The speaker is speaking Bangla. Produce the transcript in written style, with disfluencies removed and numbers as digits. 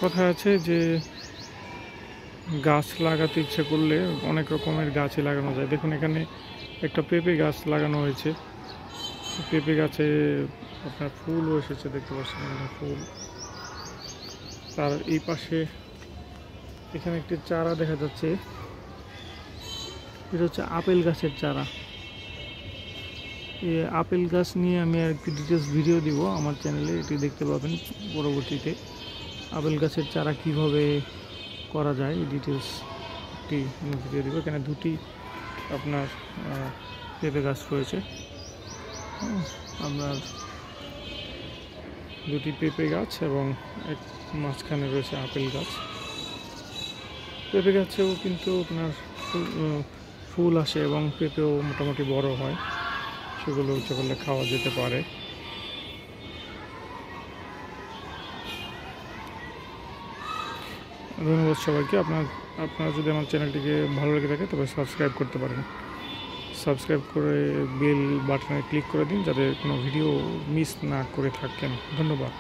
কথা আছে যে গাছ লাগাতে ইচ্ছে করলে অনেক রকমের গাছই লাগানো যায়। দেখুন এখানে একটা পেঁপে গাছ লাগানো হয়েছে। পেঁপে গাছে আপনার ফুলও এসেছে, দেখতে পাচ্ছেন এখানে ফুল। তার এই পাশে এখানে একটি চারা দেখা যাচ্ছে, এটা হচ্ছে আপেল গাছের চারা। এই আপেল গাছ নিয়ে আমি আর একটি ডিটেলস ভিডিও দিব আমার চ্যানেলে, এটি দেখতে পাবেন পরবর্তীতে। আপেল গাছের চারা কিভাবে করা যায় এই ডিটেলস একটি ভিডিও দিব। এখানে দুটি আপনার পেঁপে গাছ রয়েছে, আপনার দুটি পেঁপে গাছ এবং এক মাঝখানে রয়েছে আপেল গাছ। পেঁপে গাছেও কিন্তু আপনার ফুল আসে এবং পেঁপেও মোটামুটি বড় হয়, সেগুলো ইচ্ছে করলে খাওয়া যেতে পারে। ধন্যবাদ সবাইকে। আপনারা যদি আমার চ্যানেলটিকে ভালো লেগে থাকে তবে সাবস্ক্রাইব করতে পারেন। সাবস্ক্রাইব করে বেল বাটনে ক্লিক করে দিন যাতে কোনো ভিডিও মিস না করে থাকেন। ধন্যবাদ।